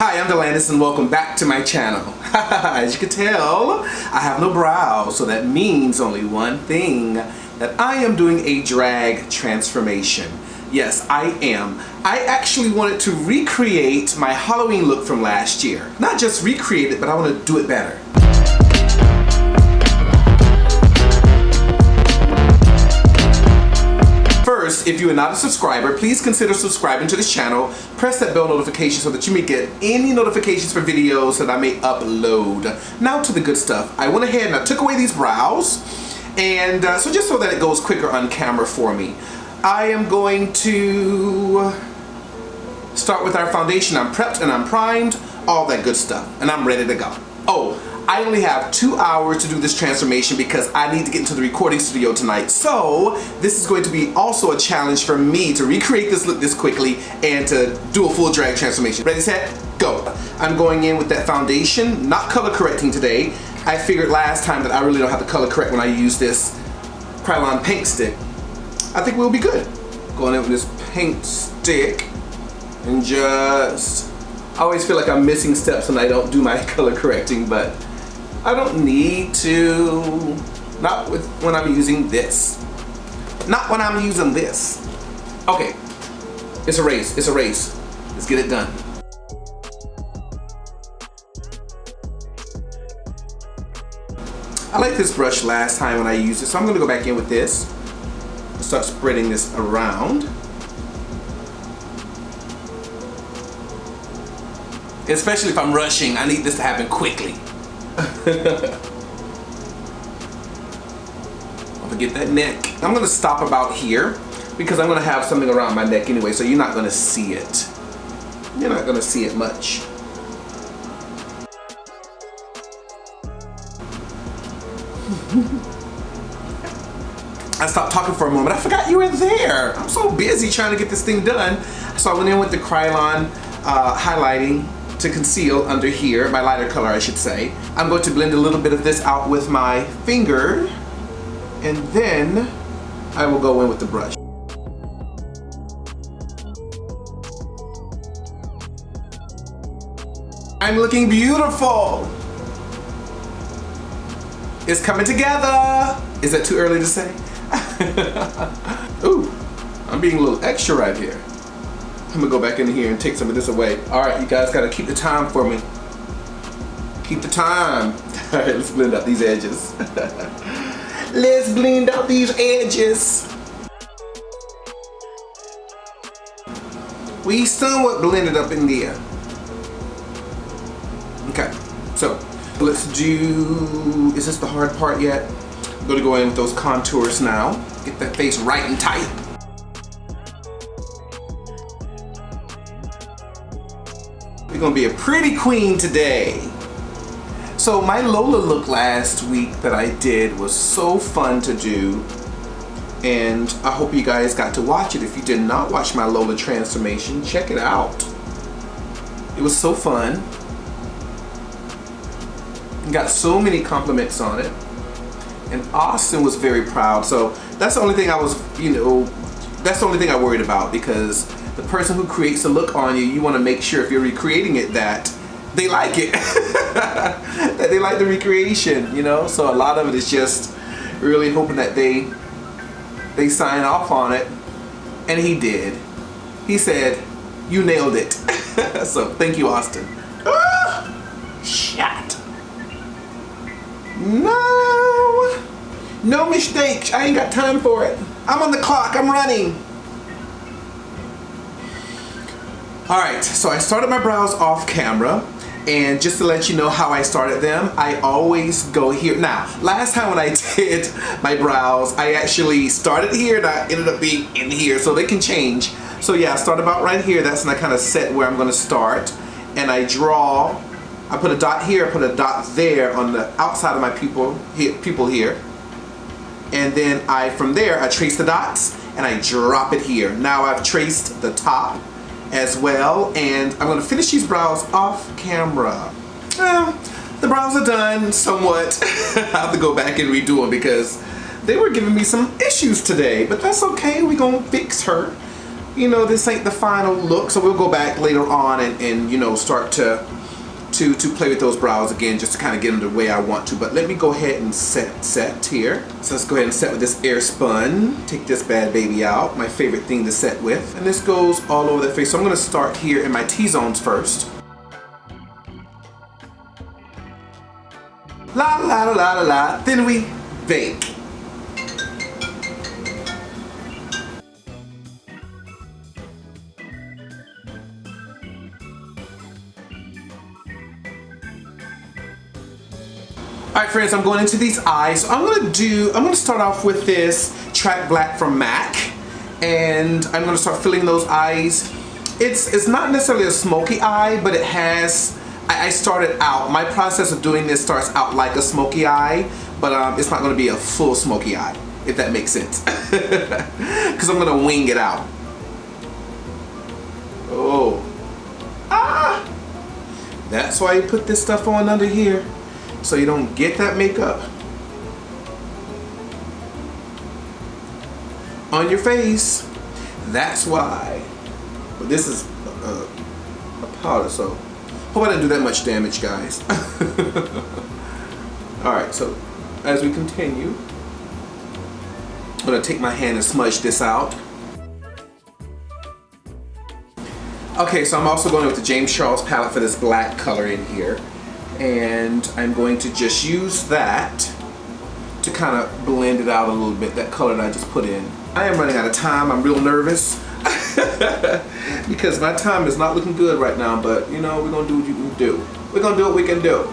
Hi, I'm Delandis and welcome back to my channel. As you can tell, I have no brows, so that means only one thing, that I am doing a drag transformation. Yes, I am. I actually wanted to recreate my Halloween look from last year. Not just recreate it, but I want to do it better. First, if you are not a subscriber, please consider subscribing to this channel. Press that bell notification so that you may get any notifications for videos that I may upload. Now to the good stuff. I went ahead and I took away these brows, and so just so that it goes quicker on camera for me, I am going to start with our foundation. I'm prepped and I'm primed, all that good stuff, and I'm ready to go. Oh, I only have 2 hours to do this transformation because I need to get into the recording studio tonight. So this is going to be also a challenge for me to recreate this look this quickly and to do a full drag transformation. Ready, set, go. I'm going in with that foundation, not color correcting today. I figured last time that I really don't have to color correct when I use this Kryolan paint stick. I think we'll be good. Going in with this paint stick and just, I always feel like I'm missing steps when I don't do my color correcting, but I don't need to, not when I'm using this. Not when I'm using this. Okay, it's a race, it's a race. Let's get it done. I like this brush last time when I used it, so I'm gonna go back in with this. Start spreading this around. Especially if I'm rushing, I need this to happen quickly. Don't forget that neck. I'm gonna stop about here because I'm gonna have something around my neck anyway, so you're not gonna see it. You're not gonna see it much. I stopped talking for a moment. I forgot you were there. I'm so busy trying to get this thing done. So I went in with the Kryolan highlighting to conceal under here, my lighter color I should say. I'm going to blend a little bit of this out with my finger, and then I will go in with the brush. I'm looking beautiful. It's coming together. Is that too early to say? Ooh, I'm being a little extra right here. I'm gonna go back in here and take some of this away. All right, you guys gotta keep the time for me. Keep the time. All right, let's blend out these edges. Let's blend out these edges. We somewhat blended up in there. Okay, so let's do, is this the hard part yet? I'm gonna go in with those contours now. Get that face right and tight. You're gonna be a pretty queen today. So my Lola look last week that I did was so fun to do, and I hope you guys got to watch it. If you did not watch my Lola transformation, check it out. It was so fun. Got so many compliments on it, and Austin was very proud. So that's the only thing I was, that's the only thing I worried about, because the person who creates a look on you, you want to make sure if you're recreating it that they like it, that they like the recreation, So a lot of it is just really hoping that they sign off on it, and he did. He said, "You nailed it." So thank you, Austin. Shit. No mistakes. I ain't got time for it. I'm on the clock. I'm running. Alright, so I started my brows off camera, and just to let you know how I started them, I always go here. Now, last time when I did my brows, I actually started here and I ended up being in here, so they can change. So yeah, I started about right here. That's when I kind of set where I'm going to start, and I draw. I put a dot here, I put a dot there on the outside of my pupil here, and then from there I trace the dots and I drop it here. Now I've traced the top as well, and I'm going to finish these brows off camera. The brows are done somewhat. I have to go back and redo them because they were giving me some issues today, but that's okay. We're going to fix her. you know, this ain't the final look, so we'll go back later on and you know, start to play with those brows again, just to kind of get them the way I want to. But let me go ahead and set here. So let's go ahead and set with this air spun. Take this bad baby out, my favorite thing to set with. And this goes all over the face. So I'm gonna start here in my T-zones first. La la la la la, then we bake. Alright friends, I'm going into these eyes. So I'm gonna start off with this Track Black from MAC, and I'm gonna start filling those eyes. It's not necessarily a smoky eye, but it has, I started out, my process of doing this starts out like a smoky eye, but it's not gonna be a full smoky eye, if that makes sense. Because I'm gonna wing it out. Oh. Ah! That's why you put this stuff on under here, so you don't get that makeup on your face. That's why. But this is a powder, so hope I didn't do that much damage, guys. Alright, so as we continue, I'm gonna take my hand and smudge this out. Okay, so I'm also going with the James Charles palette for this black color in here. And I'm going to just use that to kind of blend it out a little bit, that color that I just put in. I am running out of time. I'm real nervous because my time is not looking good right now, but you know, we're gonna do what you can do. We're gonna do what we can do.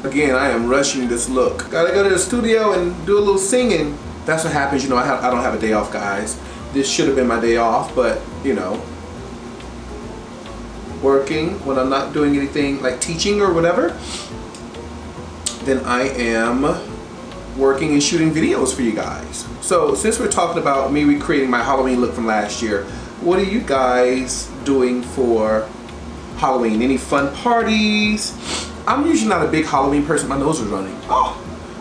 Again, I am rushing this look. Gotta go to the studio and do a little singing. That's what happens, you know, I don't have a day off, guys. This should have been my day off, but you know, working when I'm not doing anything like teaching or whatever, then I am working and shooting videos for you guys. So since we're talking about me recreating my Halloween look from last year, what are you guys doing for Halloween? Any fun parties? I'm usually not a big Halloween person. My nose is running. Oh,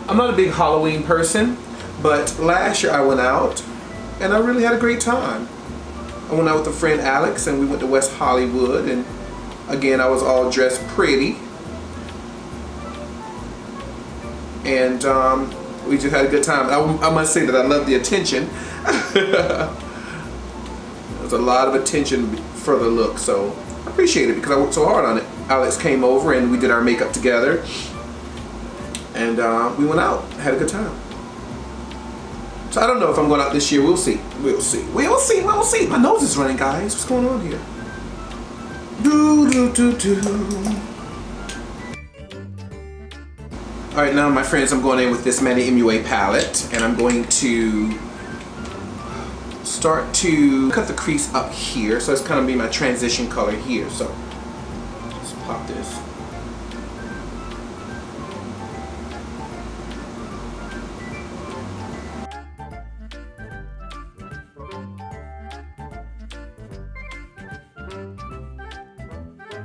I'm not a big Halloween person, but last year I went out and I really had a great time. I went out with a friend Alex and we went to West Hollywood, and again I was all dressed pretty, and we just had a good time. I must say that I love the attention. There's a lot of attention for the look, so I appreciate it because I worked so hard on it. Alex came over and we did our makeup together, and we went out, had a good time. So I don't know if I'm going out this year. We'll see. We'll see. We'll see. We'll see. My nose is running, guys. What's going on here? Alright, now my friends, I'm going in with this Manny Mua Palette, and I'm going to start to cut the crease up here. So it's kind of be my transition color here. So let's pop this.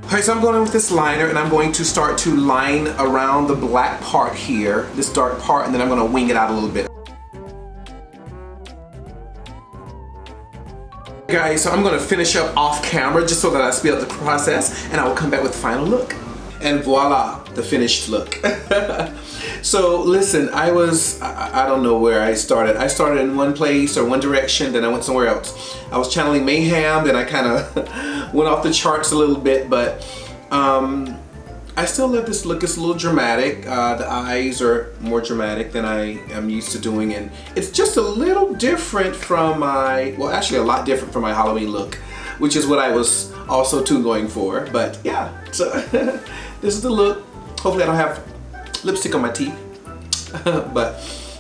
Alright, so I'm going in with this liner, and I'm going to start to line around the black part here, this dark part, and then I'm going to wing it out a little bit. Guys, so I'm going to finish up off camera just so that I speed up the process, and I will come back with the final look. And voila, the finished look. So listen, I don't know where I started. I started in one place or one direction, then I went somewhere else. I was channeling Mayhem, then I kind of went off the charts a little bit, but I still love this look. It's a little dramatic. The eyes are more dramatic than I am used to doing, and it's just a little different from my, well actually a lot different from my Halloween look, which is what I was also too going for. But yeah, so this is the look. Hopefully I don't have lipstick on my teeth. But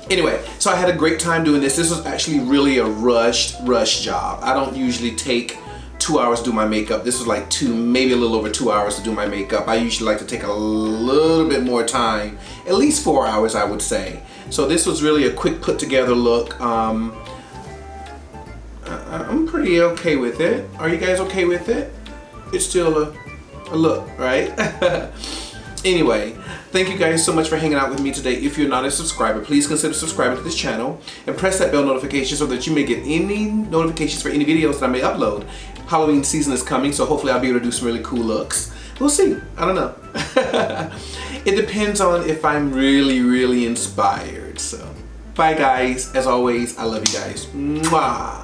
anyway, so I had a great time doing this. This was actually really a rushed job. I don't usually take 2 hours to do my makeup. This was like maybe a little over 2 hours to do my makeup. I usually like to take a little bit more time, at least 4 hours I would say. So this was really a quick put together look. I'm pretty okay with it. Are you guys okay with it? It's still a look, right? Anyway, thank you guys so much for hanging out with me today. If you're not a subscriber, please consider subscribing to this channel and press that bell notification so that you may get any notifications for any videos that I may upload. Halloween season is coming, so hopefully I'll be able to do some really cool looks. We'll see. I don't know. It depends on if I'm really inspired. So, bye guys. As always, I love you guys. Mwah.